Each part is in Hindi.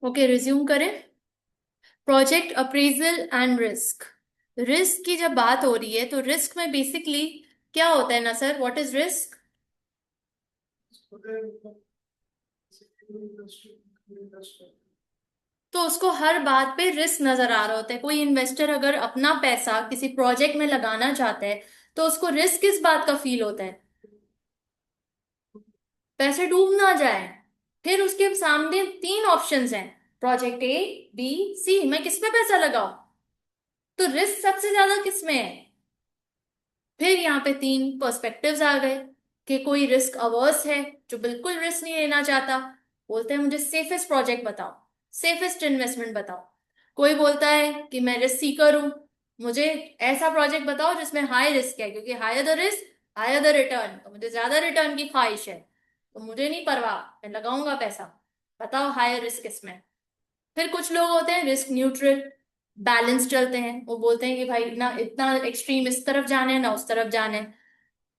ओके, रिज्यूम करें। Project appraisal and risk. Risk की जब बात हो रही है तो रिस्क में बेसिकली क्या होता है ना सर, व्हाट इज रिस्क? तो उसको हर बात पे रिस्क नजर आ रहा होता है। कोई इन्वेस्टर अगर अपना पैसा किसी प्रोजेक्ट में लगाना चाहता है तो उसको रिस्क किस बात का फील होता है? पैसे डूब ना जाए। फिर उसके सामने तीन ऑप्शंस हैं, प्रोजेक्ट ए, बी, सी। मैं किस पे पैसा लगाऊं? तो रिस्क सबसे ज्यादा किस में है? फिर यहाँ पे तीन पर्सपेक्टिव्स आ गए कि कोई रिस्क अवर्स है जो बिल्कुल रिस्क नहीं लेना चाहता, बोलते हैं मुझे सेफेस्ट प्रोजेक्ट बताओ, सेफेस्ट इन्वेस्टमेंट बताओ। कोई बोलता है कि मैं रिस्क सीकर हूं, मुझे ऐसा प्रोजेक्ट बताओ जिसमें हाई रिस्क है, क्योंकि higher the risk higher the return, तो मुझे ज्यादा रिटर्न की ख्वाहिश है, तो मुझे नहीं परवाह, मैं लगाऊंगा पैसा। बताओ हायर रिस्क किसमें। फिर कुछ लोग होते हैं रिस्क न्यूट्रल, बैलेंस चलते हैं। वो बोलते हैं कि भाई ना इतना एक्सट्रीम इस तरफ जाना है ना उस तरफ जाना है।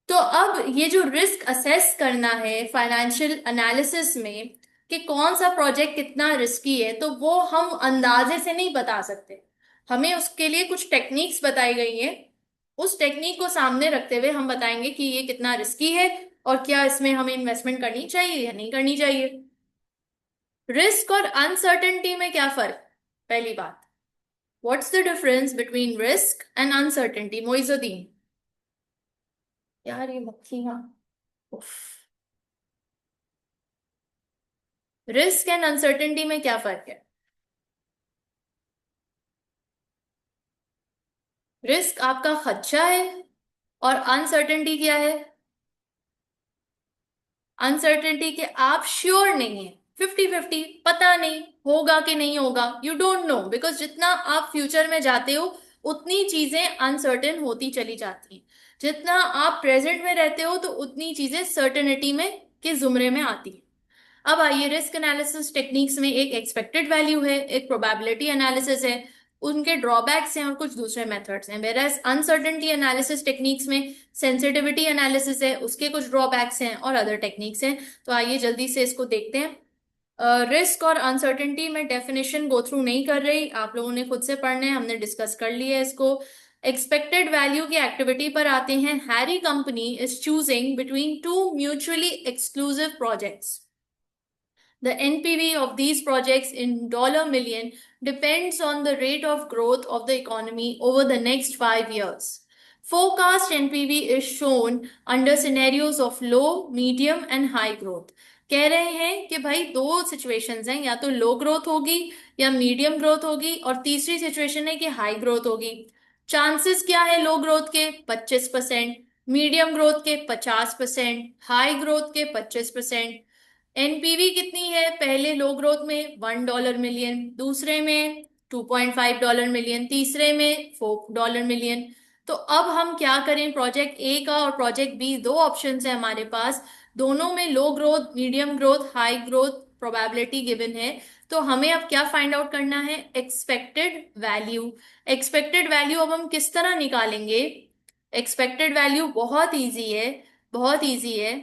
तो अब ये जो रिस्क असेस करना है फाइनेंशियल एनालिसिस में कि कौन सा प्रोजेक्ट कितना रिस्की है, तो वो हम अंदाजे से नहीं बता सकते। हमें उसके लिए कुछ टेक्निक्स बताई गई हैं। उस टेक्निक को सामने रखते हुए हम बताएंगे कि ये कितना रिस्की है और क्या इसमें हमें इन्वेस्टमेंट करनी चाहिए या नहीं करनी चाहिए। रिस्क और अनसर्टेनिटी में क्या फर्क? पहली बात, what's the difference between risk and uncertainty? Moizuddin. यार ये मक्खियां। उफ। रिस्क एंड अनसर्टेनिटी में क्या फर्क है? रिस्क आपका खर्चा है और अनसर्टेनिटी क्या है? अनसर्टेनिटी के आप श्योर नहीं है, 50-50, पता नहीं होगा कि नहीं होगा, यू डोंट नो, बिकॉज जितना आप फ्यूचर में जाते हो उतनी चीजें अनसर्टेन होती चली जाती हैं। जितना आप प्रेजेंट में रहते हो तो उतनी चीजें सर्टेनिटी में के जुमरे में आती हैं। अब आइए, रिस्क एनालिसिस टेक्निक्स में एक एक्सपेक्टेड वैल्यू है, एक प्रोबेबिलिटी एनालिसिस है, उनके ड्रॉबैक्स हैं और कुछ दूसरे मेथड्स हैं। वेरएज अनसर्टेनिटी एनालिसिस टेक्निक्स में सेंसिटिविटी एनालिसिस है, उसके कुछ ड्रॉबैक्स हैं और अदर टेक्निक्स हैं। तो आइए जल्दी से इसको देखते हैं। रिस्क और अनसर्टेनिटी में डेफिनेशन गो थ्रू नहीं कर रही, आप लोगों ने खुद से पढ़ना है, हमने डिस्कस कर लिया है इसको। एक्सपेक्टेड वैल्यू की एक्टिविटी पर आते हैं। Harry company is choosing between two mutually exclusive projects. The NPV of these projects in dollar million depends on the rate of growth of the economy over the next 5 years. Forecast NPV is shown under scenarios of low, medium and high growth. कह रहे हैं कि भाई दो सिचुएशंस हैं, या तो लो ग्रोथ होगी या मीडियम ग्रोथ होगी, और तीसरी सिचुएशन है कि हाई ग्रोथ होगी। चांसेस क्या है लो ग्रोथ के? 25%, मीडियम ग्रोथ के 50%, हाई ग्रोथ के 25%। एनपीवी कितनी है? पहले लो ग्रोथ में $1 मिलियन, दूसरे में $2.5 मिलियन, तीसरे में $4 मिलियन। तो अब हम क्या करें? प्रोजेक्ट ए का और प्रोजेक्ट बी, दो ऑप्शन है हमारे पास, दोनों में low growth, medium growth, high growth probability given है। तो हमें अब क्या फाइंड आउट करना है? Expected value. एक्सपेक्टेड वैल्यू अब हम किस तरह निकालेंगे? एक्सपेक्टेड वैल्यू बहुत इजी है, बहुत इजी है।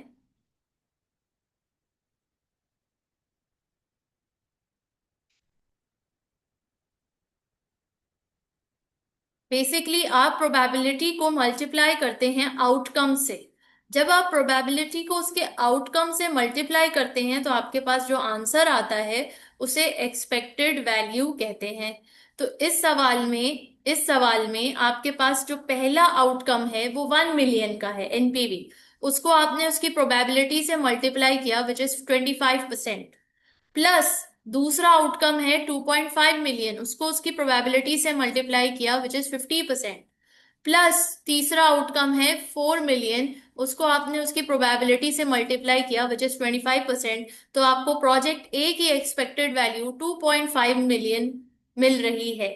बेसिकली आप प्रोबेबिलिटी को मल्टीप्लाई करते हैं आउटकम से। जब आप प्रोबेबिलिटी को उसके आउटकम से मल्टीप्लाई करते हैं तो आपके पास जो आंसर आता है उसे एक्सपेक्टेड वैल्यू कहते हैं। तो इस सवाल में आपके पास जो पहला आउटकम है वो 1 मिलियन का है, एनपीवी। उसको आपने उसकी प्रोबेबिलिटी से मल्टीप्लाई किया, विच इज 25%। प्लस दूसरा आउटकम है 2.5 मिलियन, उसको उसकी प्रोबेबिलिटी से मल्टीप्लाई किया, विच इज 50%। प्लस तीसरा आउटकम है 4 मिलियन, उसको आपने उसकी प्रोबेबिलिटी से मल्टीप्लाई किया, विच इज 25%। तो आपको प्रोजेक्ट ए की एक्सपेक्टेड वैल्यू 2.5 मिलियन मिल रही है।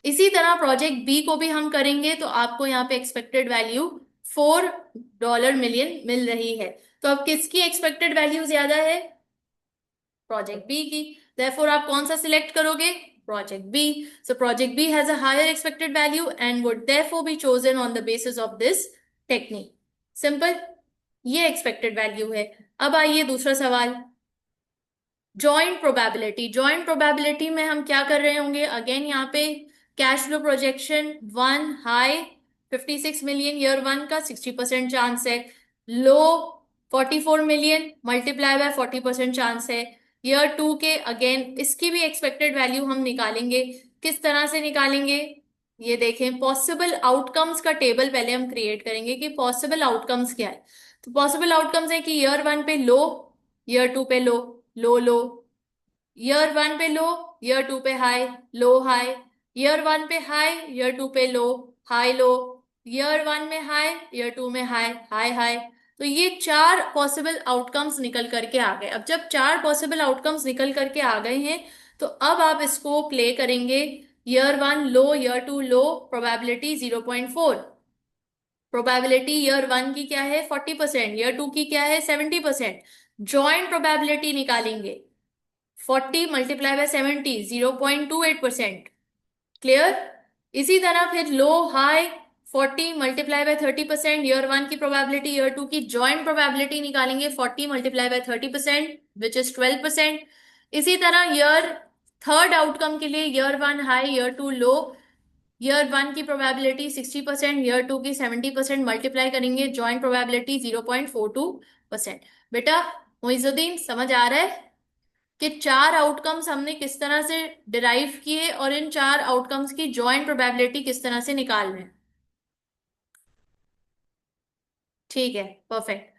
इसी तरह प्रोजेक्ट बी को भी हम करेंगे तो आपको यहाँ पे एक्सपेक्टेड वैल्यू $4 मिलियन मिल रही है। तो अब किसकी एक्सपेक्टेड वैल्यू ज्यादा है? प्रोजेक्ट बी की। देयरफॉर आप कौन सा सिलेक्ट करोगे? Project B. So project B has a higher expected value and would therefore be chosen on the basis of this technique. Simple. ये एक्सपेक्टेड वैल्यू है। अब आइए दूसरा सवाल। जॉइंट प्रोबेबिलिटी में हम क्या कर रहे होंगे, अगेन यहाँ पे cash flow projection, one high 56 million year one का 60% चांस है, लो 44 मिलियन मल्टीप्लाई बाय 40% चांस है, ईयर टू के अगेन इसकी भी एक्सपेक्टेड वैल्यू हम निकालेंगे। किस तरह से निकालेंगे, ये देखें, पॉसिबल आउटकम्स का टेबल पहले हम क्रिएट करेंगे कि पॉसिबल आउटकम्स क्या है। तो पॉसिबल आउटकम्स है कि ईयर वन पे लो, ईयर टू पे लो, लो लो, ईयर वन पे लो, ईयर टू पे हाई, लो हाई, ईयर वन पे हाई, ईयर टू पे लो, हाई लो, ईयर वन में हाई, ईयर टू में हाई, हाई हाई। तो ये चार पॉसिबल आउटकम्स निकल करके आ गए। अब जब चार पॉसिबल आउटकम्स निकल करके आ गए हैं तो अब आप इसको प्ले करेंगे, year one low, year two low, probability 0.4, probability year one की क्या है 40%, ईयर टू की क्या है 70%, जॉइंट प्रोबेबिलिटी निकालेंगे 40 मल्टीप्लाई बाय 70, 0.28%। क्लियर। इसी तरह फिर low high 40 multiply by 30%, year one की प्रोबेबिलिटी ईयर टू की जॉइंट प्रोबेबिलिटी निकालेंगे 40 मल्टीप्लाई बाय 30%, विच इज 12%। इसी तरह ईयर थर्ड आउटकम के लिए year one high, year two low, year one की प्रोबेबिलिटी 60%, ईयर टू की 70%, मल्टीप्लाई करेंगे जॉइंट प्रोबेबिलिटी 0.42%। बेटा मोइजुद्दीन समझ आ रहा है कि चार आउटकम्स हमने किस तरह से डिराइव किए और इन चार आउटकम्स की जॉइंट प्रोबेबिलिटी किस तरह से निकाल रहे हैं। ठीक है, परफेक्ट।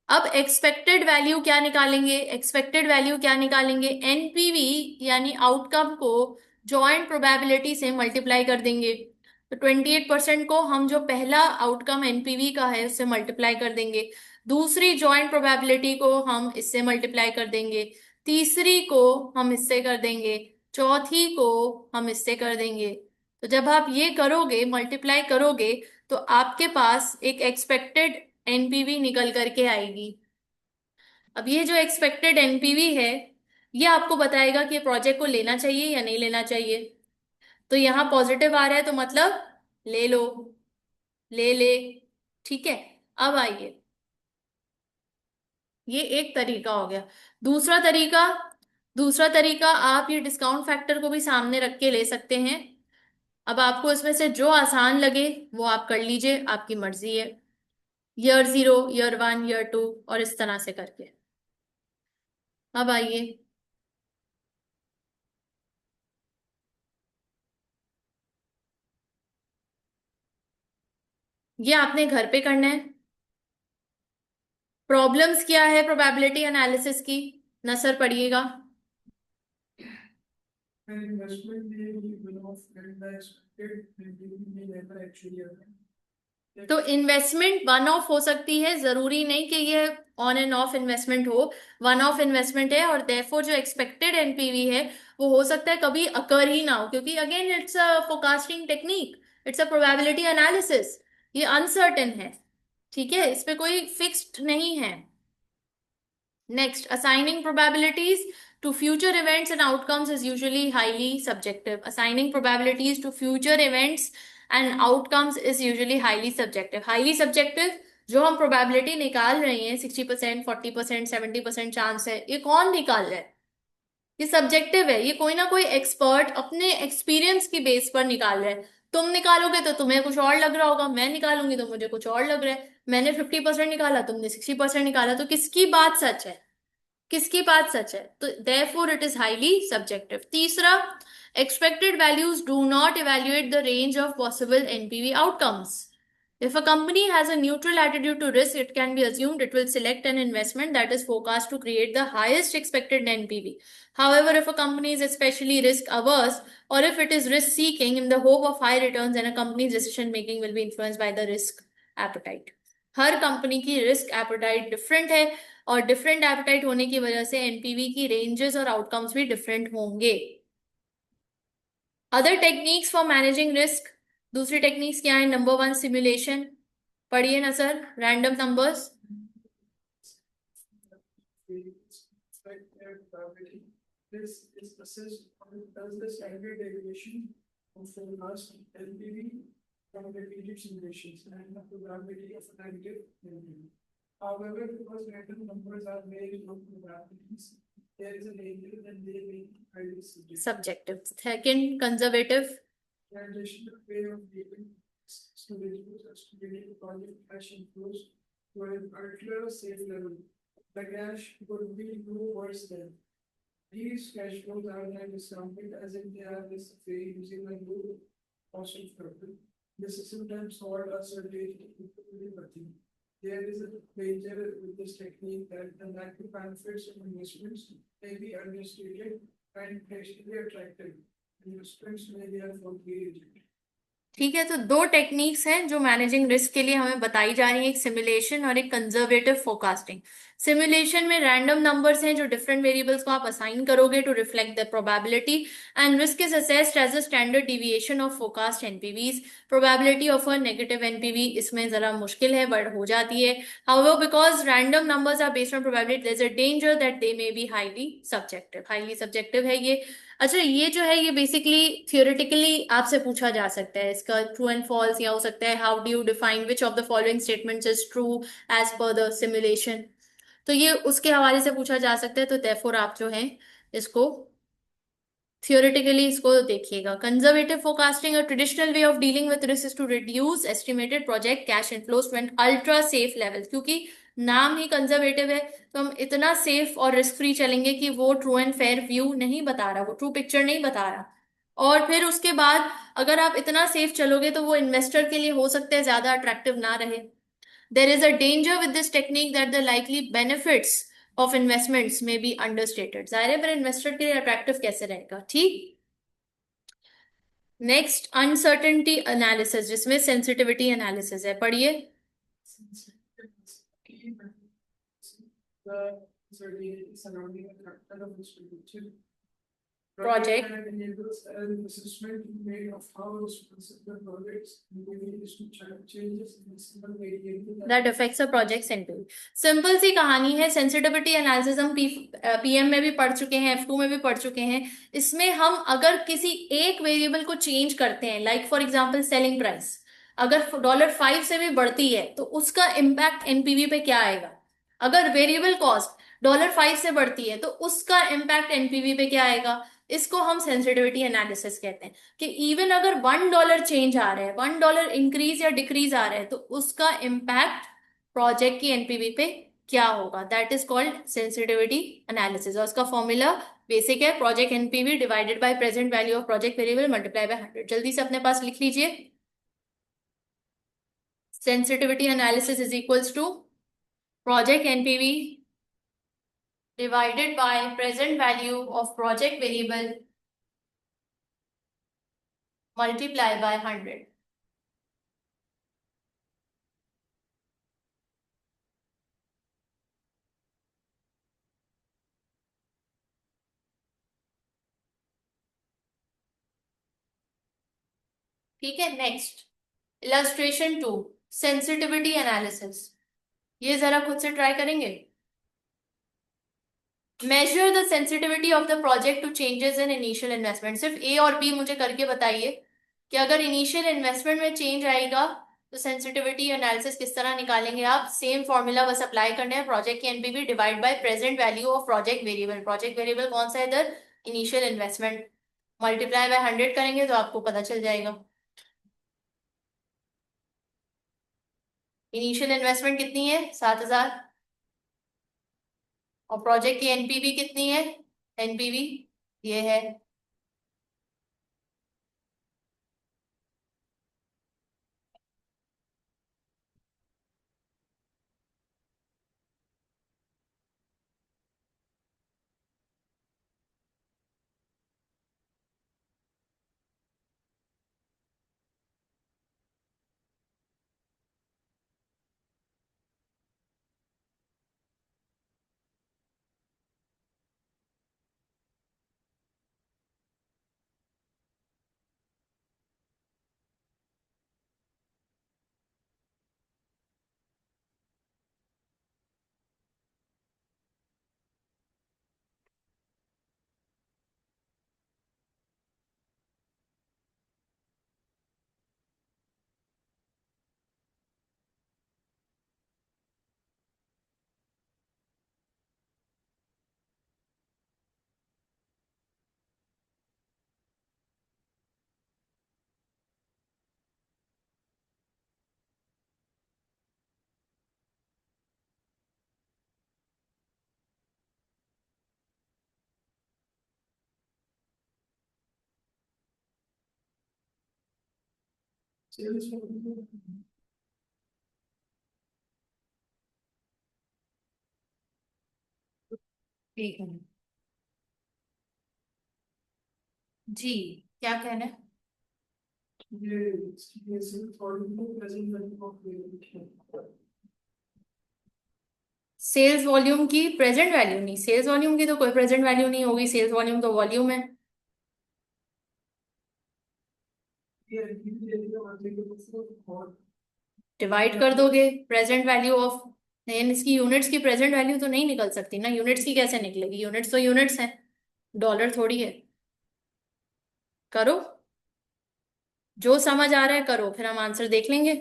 अब एक्सपेक्टेड वैल्यू क्या निकालेंगे, एक्सपेक्टेड वैल्यू क्या निकालेंगे, एनपीवी यानी आउटकम को जॉइंट प्रोबेबिलिटी से मल्टीप्लाई कर देंगे। तो 28% को हम जो पहला आउटकम एनपीवी का है उससे मल्टीप्लाई कर देंगे, दूसरी जॉइंट प्रोबेबिलिटी को हम इससे मल्टीप्लाई कर देंगे, तीसरी को हम इससे कर देंगे, चौथी को हम इससे कर देंगे। तो जब आप ये करोगे, मल्टीप्लाई करोगे, तो आपके पास एक एक्सपेक्टेड एनपीवी निकल करके आएगी। अब ये जो एक्सपेक्टेड एनपीवी है ये आपको बताएगा कि प्रोजेक्ट को लेना चाहिए या नहीं लेना चाहिए। तो यहां पॉजिटिव आ रहा है तो मतलब ले लो, ले ले। ठीक है, अब आइए, ये एक तरीका हो गया। दूसरा तरीका, दूसरा तरीका आप ये डिस्काउंट फैक्टर को भी सामने रख के ले सकते हैं। अब आपको इसमें से जो आसान लगे वो आप कर लीजिए, आपकी मर्जी है, year zero, year one, year two, और इस तरह से करके। अब आइए, ये आपने घर पे करना है। प्रॉब्लम्स क्या है प्रोबेबिलिटी एनालिसिस की, नसर पढ़िएगा। An investment may be one-off and the expected return may never actually happen. तो इन्वेस्टमेंट वन ऑफ हो सकती है, जरूरी नहीं कि ये ऑन एंड ऑफ इन्वेस्टमेंट हो, वन ऑफ इन्वेस्टमेंट है, और देयरफॉर जो एक्सपेक्टेड एनपीवी है वो हो सकता है कभी अकर ही ना हो, क्योंकि again it's a forecasting technique, it's a probability analysis, ये अनसर्टेन है। ठीक है, इस पे कोई फिक्स्ड नहीं है। Next, assigning probabilities to future events and outcomes is usually highly subjective. Assigning probabilities to future events and outcomes is usually highly subjective. Highly subjective, जो हम probability निकाल रहे हैं 60%, 40%, 70% चांस है, ये कौन निकाल रहा है, ये सब्जेक्टिव है, ये कोई ना कोई एक्सपर्ट अपने एक्सपीरियंस की बेस पर निकाल रहा है। तुम निकालोगे तो तुम्हें कुछ और लग रहा होगा, मैं निकालूंगी तो मुझे कुछ और लग रहा है, मैंने 50% निकाला, तुमने 60% निकाला, तो किसकी बात सच है, किसकी बात सच है। तो therefore it is highly subjective। तीसरा, expected values do not evaluate the range of possible NPV outcomes। If a company has a neutral attitude to risk, it can be assumed it will select an investment that is forecast to create the highest expected NPV. However, if a company is especially risk averse, or if it is risk seeking in the hope of high returns, then a company's decision making will be influenced by the risk appetite। Her company की रिस्क एपेटाइट डिफरेंट है, और डिफरेंट एपेटाइट होने की वजह से एनपीवी की रेंजेस और आउटकम्स भी डिफरेंट होंगे। Other techniques for managing risk, दूसरी टेक्निक्स क्या है, नंबर वन सिमुलेशन, पढ़िए ना sir, random numbers. This is assessed on does the standard deviation of forecast LPV from repeated simulations and the probability of a negative LPV. However, because random numbers are made of probabilities, there is an angel and they may be highly subjective. Subjective. Second, conservative. Transitional way of dealing individuals as to be project cash inflows to an ultra safe level. The cash would be no worse than. These cash flows are then discounted as if they are this way using a low cost of capital. This is sometimes called a certainty. There is a danger with this technique that the negative benefits of investments may be understated and actually attractive. Investments may therefore be rejected. ठीक है, तो दो टेक्निक्स हैं जो मैनेजिंग रिस्क के लिए हमें बताई जा रही है, एक सिमुलेशन और एक कंजर्वेटिव फोरकास्टिंग। सिमुलेशन में रैंडम नंबर्स हैं जो डिफरेंट वेरिएबल्स को आप असाइन करोगे to reflect the probability, and risk is assessed as a standard deviation of forecast NPVs. Probability of a negative NPV इसमें जरा मुश्किल है, बट हो जाती है। However because random numbers are based on probability, there is a danger that they may be highly subjective है ये। अच्छा, ये जो है ये बेसिकली थियोरेटिकली आपसे पूछा जा सकता है, इसका ट्रू एंड फॉल्स या हो सकता है how do you define which of the following statements is true as per the simulation. तो ये उसके हवाले से पूछा जा सकता है, तो देयरफॉर आप जो है इसको थियोरेटिकली इसको देखिएगा। Conservative forecasting a traditional way of dealing with risk is to reduce estimated project cash inflows to an ultra safe level. क्योंकि नाम ही कंजर्वेटिव है, तो हम इतना सेफ और रिस्क फ्री चलेंगे कि वो ट्रू एंड फेयर व्यू नहीं बता रहा, वो ट्रू पिक्चर नहीं बता रहा। और फिर उसके बाद अगर आप इतना सेफ चलोगे तो वो इन्वेस्टर के लिए हो सकता है ज्यादा अट्रैक्टिव ना रहे। There is a danger with this technique that the likely benefits of investments में बी अंडरस्टेटेड। जाहिर है, पर इन्वेस्टर के लिए अट्रैक्टिव कैसे रहेगा, ठीक। नेक्स्ट, अनसर्टेनिटी एनालिसिस, जिसमें सेंसिटिविटी एनालिसिस है, पढ़िए। The certainty surrounding a capital of distribution. Project Enables an assessment made of how responsive the projects is to changes in a single variable that affects a project's NPV। Simple सी कहानी है, सेंसिटिविटी एनालिसिस हम पीएम में भी पढ़ चुके हैं, F2 में भी पढ़ चुके हैं। इसमें हम अगर किसी एक वेरिएबल को चेंज करते हैं, like for example selling price, अगर $5 से भी बढ़ती है तो उसका इम्पैक्ट एनपीवी पे क्या आएगा। अगर वेरिएबल कॉस्ट $5 से बढ़ती है तो उसका इम्पैक्ट एनपीवी पे क्या आएगा। इसको हम सेंसिटिविटी एनालिसिस कहते हैं कि इवन अगर $1 चेंज आ रहा है, $1 इंक्रीज या डिक्रीज आ रहा है, तो उसका इम्पैक्ट प्रोजेक्ट की एनपीवी पे क्या होगा। That is called sensitivity analysis. और उसका फॉर्मूला बेसिक है, project NPV divided by present value of project variable multiply by 100। जल्दी से अपने पास लिख लीजिए, sensitivity analysis is equals to project NPV divided by present value of project variable multiply by 100। ठीक है, नेक्स्ट इलस्ट्रेशन 2, सेंसिटिविटी एनालिसिस। ये जरा खुद से ट्राई करेंगे। Measure the sensitivity of the project to changes in initial investment. सिर्फ ए और बी मुझे करके बताइए कि अगर इनिशियल इन्वेस्टमेंट में चेंज आएगा तो सेंसिटिविटी एनालिसिस किस तरह निकालेंगे आप। सेम फॉर्मूला बस अप्लाई करना है, प्रोजेक्ट की NPV divide by present value of project variable. Project variable कौन सा है इधर, इनिशियल इन्वेस्टमेंट, मल्टीप्लाई बाय 100 करेंगे तो आपको पता चल जाएगा। इनिशियल इन्वेस्टमेंट कितनी है, 7,000, और प्रोजेक्ट की एनपीवी कितनी है, एनपीवी ये है। Sales volume. ठीक है जी, क्या कहना है? ये sales volume को present value of variable. Sales volume की प्रेजेंट वैल्यू नहीं, सेल्स वॉल्यूम की तो कोई प्रेजेंट वैल्यू नहीं होगी, सेल्स वॉल्यूम तो वॉल्यूम है। और डिवाइड कर दोगे प्रेजेंट वैल्यू ऑफ, लेकिन इसकी यूनिट्स की प्रेजेंट वैल्यू तो नहीं निकल सकती ना, यूनिट्स की कैसे निकलेगी, यूनिट्स तो यूनिट्स हैं, डॉलर थोड़ी है। करो, जो समझ आ रहा है करो, फिर हम आंसर देख लेंगे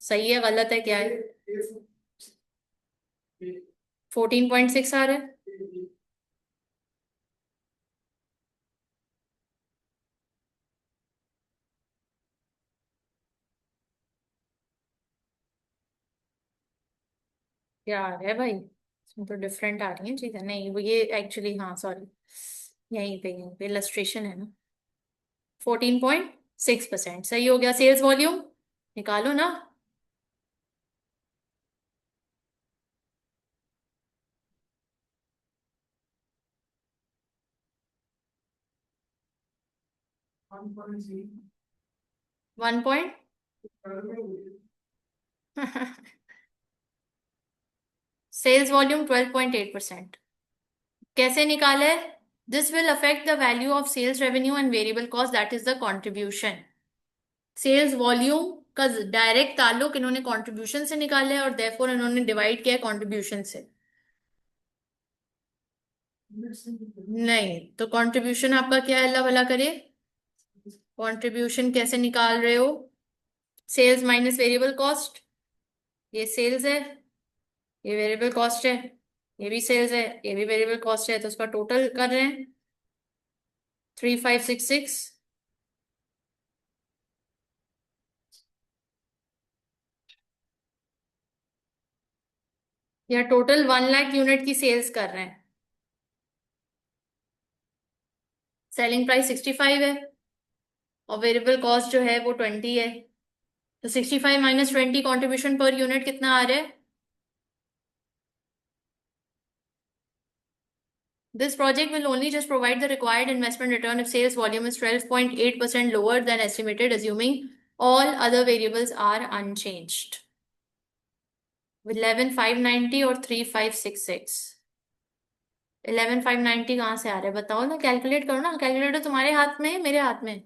सही है गलत है क्या है। 14.6 आ रहा है। क्या आ रहा है भाई, इसमें तो डिफरेंट आ रही है चीजें, नहीं वो ये एक्चुअली, हाँ सॉरी, यहीं पे इलस्ट्रेशन है ना। 14.6% सही हो गया। सेल्स वॉल्यूम निकालो ना। 1 पॉइंट सेल्स वॉल्यूम 12.8%। कैसे निकाले? This will affect the value of sales revenue and variable cost, that is the contribution. Sales volume का डायरेक्ट ताल्लुक इन्होंने कंट्रीब्यूशन से निकाला है और देयरफॉर इन्होंने डिवाइड किया है कंट्रीब्यूशन से। नहीं तो कंट्रीब्यूशन आपका क्या है, अल्लाह भला करे। कंट्रीब्यूशन कैसे निकाल रहे हो? सेल्स माइनस वेरिएबल कॉस्ट, ये सेल्स है, ये वेरिएबल कॉस्ट है, ये भी सेल्स है, ये भी वेरिएबल कॉस्ट है, तो उसका टोटल कर रहे हैं 3566। या टोटल 1 लाख यूनिट की सेल्स कर रहे हैं, सेलिंग प्राइस 65 है और वेरिएबल कॉस्ट जो है वो 20 है, तो 65 - 20 कॉन्ट्रीब्यूशन पर यूनिट कितना आ रहा है? This project will only just provide the required investment return if sales volume is 12.8% lower than estimated, assuming all other variables are unchanged. 11,590 और 3,566, 11,590 कहाँ से आ रहा है बताओ ना, कैलकुलेट करो ना, कैलकुलेटर तुम्हारे हाथ में है मेरे हाथ में,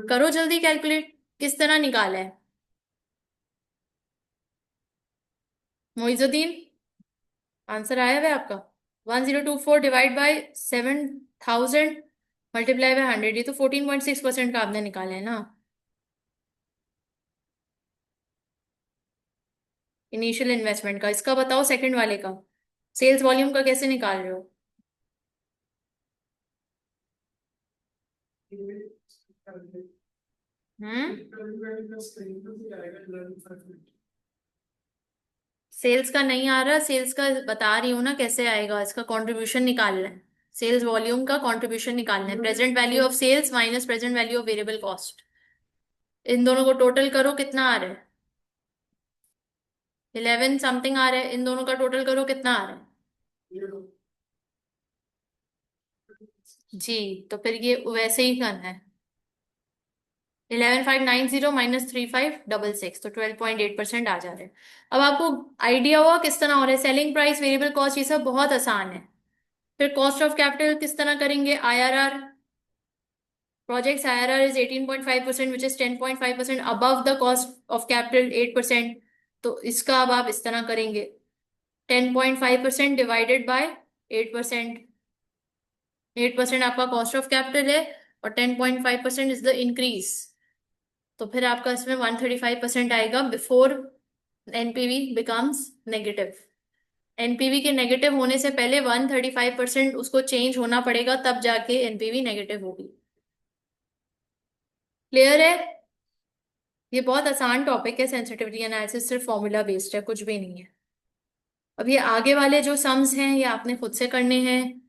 करो जल्दी कैलकुलेट, किस तरह निकाला है मोइजुद्दीन? आंसर आया हुआ है आपका? 1024 डिवाइड बाई 7,000 मल्टीप्लाई बाय 100, ये तो 14.6% का आपने निकाला है ना। इनिशियल इन्वेस्टमेंट का, इसका बताओ सेकंड वाले का, सेल्स वॉल्यूम का कैसे निकाल रहे हो? हम्म, सेल्स का नहीं आ रहा, सेल्स का बता रही हूँ ना कैसे आएगा, इसका कंट्रीब्यूशन निकालना है, सेल्स वॉल्यूम का कंट्रीब्यूशन निकालना है, present value of sales minus present value of variable cost, इन दोनों को टोटल करो कितना आ रहा है? 11 समथिंग आ रहा है, इन दोनों का टोटल करो कितना आ रहा है? जी, तो फिर ये वैसे ही करना है, 11,590 माइनस 3,566, तो 12.8% आ जा रहे हैं। अब आपको आइडिया हुआ किस तरह हो रहा है, सेलिंग प्राइस वेरिएबल कॉस्ट ये सब बहुत आसान है। फिर कॉस्ट ऑफ कैपिटल किस तरह करेंगे, IRR, projects IRR is 18.5% which is 10.5% above the cost of capital 8%, तो इसका अब आप इस तरह करेंगे 10.5% डिवाइडेड बाय 8%, 8% आपका कॉस्ट ऑफ कैपिटल है और 10.5% इज द इंक्रीज, तो फिर आपका इसमें 135% आएगा before NPV becomes negative. NPV के नेगेटिव होने से पहले 135% उसको चेंज होना पड़ेगा, तब जाके एनपीवी नेगेटिव होगी। क्लियर है? ये बहुत आसान टॉपिक है, सेंसिटिविटी एनालिसिस सिर्फ फॉर्मूला बेस्ड है, कुछ भी नहीं है। अब ये आगे वाले जो सम्स हैं ये आपने खुद से करने हैं,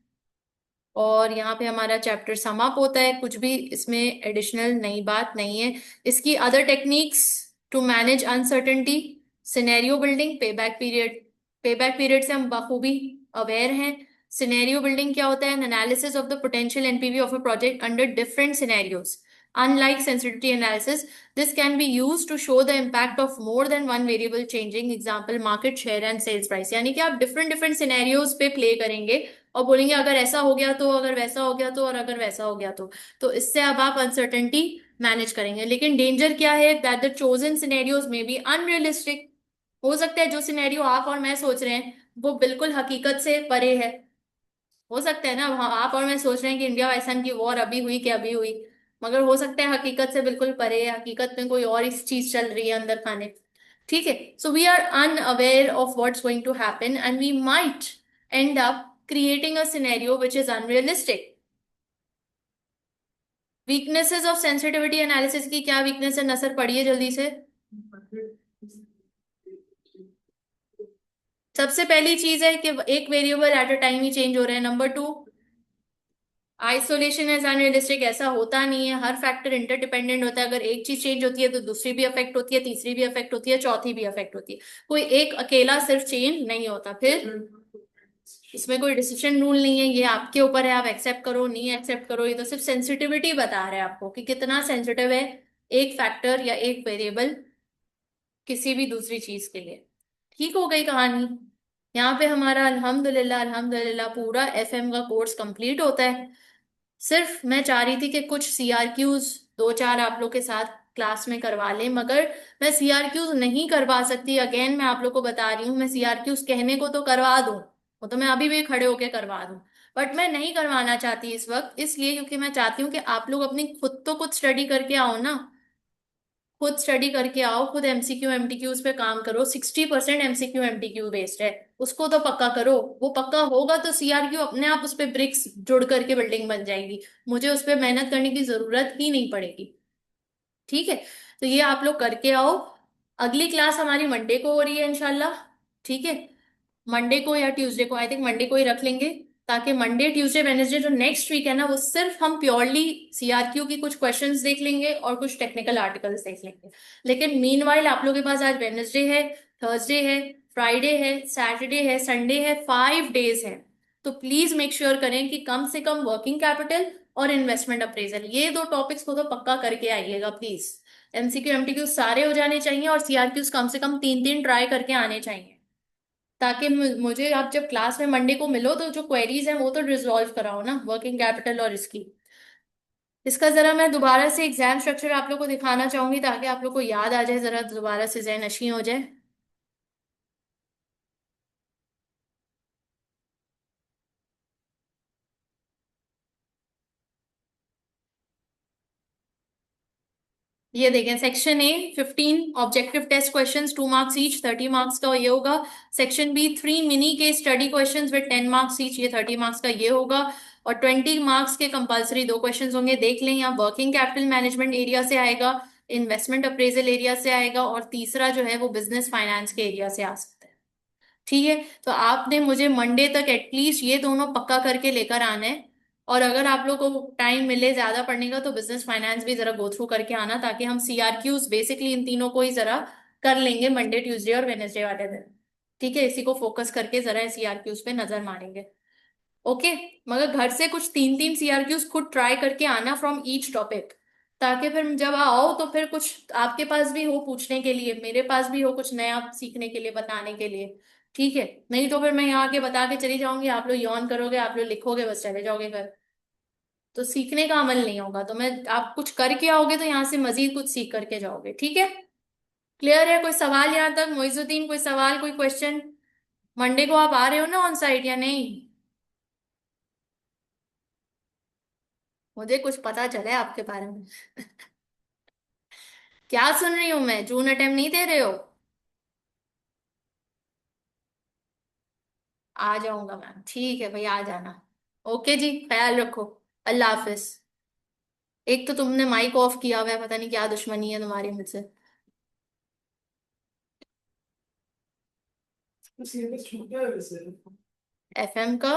और यहाँ पे हमारा चैप्टर समाप्त होता है, कुछ भी इसमें एडिशनल नई बात नहीं है। इसकी other techniques to manage uncertainty, scenario building, payback period. Payback period से हम बखूबी अवेयर हैं। सिनेरियो बिल्डिंग क्या होता है? Analysis of the potential NPV of a project under different scenarios. Unlike sensitivity analysis, this can be used to show the impact of more than one variable changing, example market share and sales price। यानी कि आप डिफरेंट डिफरेंट सिनेरियोज पे प्ले करेंगे और बोलेंगे अगर ऐसा हो गया तो, अगर वैसा हो गया तो, और अगर वैसा हो गया तो इससे अब आप अनसर्टेनिटी मैनेज करेंगे। लेकिन डेंजर क्या है? दैट द चोजन सिनेरियोज में बी अनरियलिस्टिक। हो सकता है जो सिनेरियो आप और मैं सोच रहे हैं वो बिल्कुल हकीकत से परे है। हो सकता है ना, आप और मैं सोच रहे हैं कि इंडिया पाकिस्तान की वॉर अभी हुई कि अभी हुई, मगर हो सकता है हकीकत से बिल्कुल परे है, हकीकत में कोई और इस चीज चल रही है अंदर खाने। ठीक है। So we are unaware of what's going to happen and we might end up creating a scenario which is unrealistic. Weaknesses of sensitivity analysis की क्या वीकनेस है? नजर पड़िए जल्दी से। सबसे पहली चीज है कि एक variable at a time he change हो रहे हैं। Number two, isolation is unrealistic. ऐसा होता नहीं है, हर फैक्टर इंटरडिपेंडेंट होता है। अगर एक चीज चेंज होती है तो दूसरी भी अफेक्ट होती है, तीसरी भी अफेक्ट होती है, चौथी भी अफेक्ट होती है। कोई एक अकेला सिर्फ चेंज नहीं होता। फिर इसमें कोई डिसीजन रूल नहीं है, ये आपके ऊपर है, आप एक्सेप्ट करो नहीं एक्सेप्ट करो। ये तो सिर्फ सेंसिटिविटी बता रहे हैं आपको कि कितना सेंसिटिव है एक फैक्टर या एक वेरिएबल किसी भी दूसरी चीज के लिए। ठीक हो गई कहानी। यहाँ पे हमारा अल्हम्दुलिल्लाह अल्हम्दुलिल्लाह पूरा एफएम का कोर्स कंप्लीट होता है। सिर्फ मैं चाह रही थी कि कुछ सीआरक्यूज दो चार आप लोग के साथ क्लास में करवा लें, मगर मैं सीआरक्यूज नहीं करवा सकती। अगेन मैं आप लोग को बता रही हूँ, मैं सीआरक्यूज कहने को तो करवा दूं, वो तो मैं अभी भी खड़े होके करवा दूं, बट मैं नहीं करवाना चाहती इस वक्त, इसलिए क्योंकि मैं चाहती हूँ कि आप लोग अपनी खुद तो कुछ स्टडी करके आओ ना। खुद स्टडी करके आओ, खुद एमसीक्यू एमटीक्यूज पे काम करो। 60% एमसीक्यू एमटीक्यू बेस्ड है, उसको तो पक्का करो। वो पक्का होगा तो सीआरक्यू अपने आप उस पे ब्रिक्स जुड़ करके बिल्डिंग बन जाएगी, मुझे उस पर मेहनत करने की जरूरत ही नहीं पड़ेगी। ठीक है। तो ये आप लोग करके आओ। अगली क्लास हमारी मंडे को हो रही है इंशाल्लाह। ठीक है। मंडे को या ट्यूसडे को, आई थिंक मंडे को ही रख लेंगे, ताकि मंडे ट्यूसडे वेनेसडे जो नेक्स्ट वीक है ना, वो सिर्फ हम प्योरली सीआरक्यू की कुछ क्वेश्चंस देख लेंगे और कुछ टेक्निकल आर्टिकल्स देख लेंगे। लेकिन मीनवाइल आप लोगों के पास आज वेनेसडे है, थर्सडे है, फ्राइडे है, सैटरडे है, संडे है, 5 डेज है। तो प्लीज मेक श्योर करें कि कम से कम वर्किंग कैपिटल और इन्वेस्टमेंट अप्रेजल, ये दो टॉपिक्स को तो पक्का करके आइएगा प्लीज। एमसीक्यू एमटीक्यू सारे हो जाने चाहिए और सीआरक्यूज कम से कम 3 3 ट्राई करके आने चाहिए, ताकि मुझे आप जब क्लास में मंडे को मिलो तो जो क्वेरीज हैं वो तो रिजॉल्व कराओ ना, वर्किंग कैपिटल और इसकी। इसका जरा मैं दोबारा से एग्जाम स्ट्रक्चर आप लोग को दिखाना चाहूंगी ताकि आप लोग को याद आ जाए, जरा दोबारा से जहन नशीं हो जाए। ये देखें, section A 15 objective test questions, 2 marks each, 30 marks का ये होगा। Section B 3 mini case study questions with 10 marks each, ये 30 मार्क्स का ये होगा। और 20 मार्क्स के कंपलसरी 2 क्वेश्चंस होंगे। देख लें, यहाँ वर्किंग कैपिटल मैनेजमेंट एरिया से आएगा, इन्वेस्टमेंट अप्रेजल एरिया से आएगा, और तीसरा जो है वो बिजनेस फाइनेंस के एरिया से आ सकता है। ठीक है। तो आपने मुझे मंडे तक एटलीस्ट ये दोनों पक्का करके लेकर आना है। और अगर आप लोग को टाइम मिले ज्यादा पढ़ने का तो बिजनेस फाइनेंस भी जरा गो थ्रू करके आना, ताकि हम सीआरक्यूज बेसिकली इन तीनों को ही जरा कर लेंगे मंडे ट्यूसडे और वेनेसडे वाले दिन। ठीक है, इसी को फोकस करके जरा सीआरक्यूज पे नजर मारेंगे। ओके। मगर घर से कुछ 3 3 सीआरक्यूज खुद ट्राई करके आना फ्रॉम ईच टॉपिक, ताकि फिर जब आओ तो फिर कुछ आपके पास भी हो पूछने के लिए, मेरे पास भी हो कुछ नया सीखने के लिए, बताने के लिए। ठीक है। नहीं तो फिर मैं यहाँ आके बता के चली जाऊंगी, आप लोग यौन करोगे, आप लोग लिखोगे, बस चले जाओगे घर। तो सीखने का अमल नहीं होगा। तो मैं, आप कुछ करके आओगे तो यहाँ से मजीद कुछ सीख करके जाओगे। ठीक है। क्लियर है? कोई सवाल यहाँ तक? मोइजुद्दीन, कोई सवाल, कोई क्वेश्चन? मंडे को आप आ रहे हो ना ऑन साइट या नहीं? मुझे कुछ पता चले आपके बारे में। क्या सुन रही हूं मैं? जून अटेम्प्ट नहीं दे रहे हो? आ जाऊंगा मैम, ठीक है भाई, आ जाना। ओके जी, ख्याल रखो। अल्लाह हाफिज। एक तो तुमने माइक ऑफ किया हुआ है, पता नहीं क्या दुश्मनी है तुम्हारी मुझसे। तो सिलेबस छूटा है वैसे। एफएम का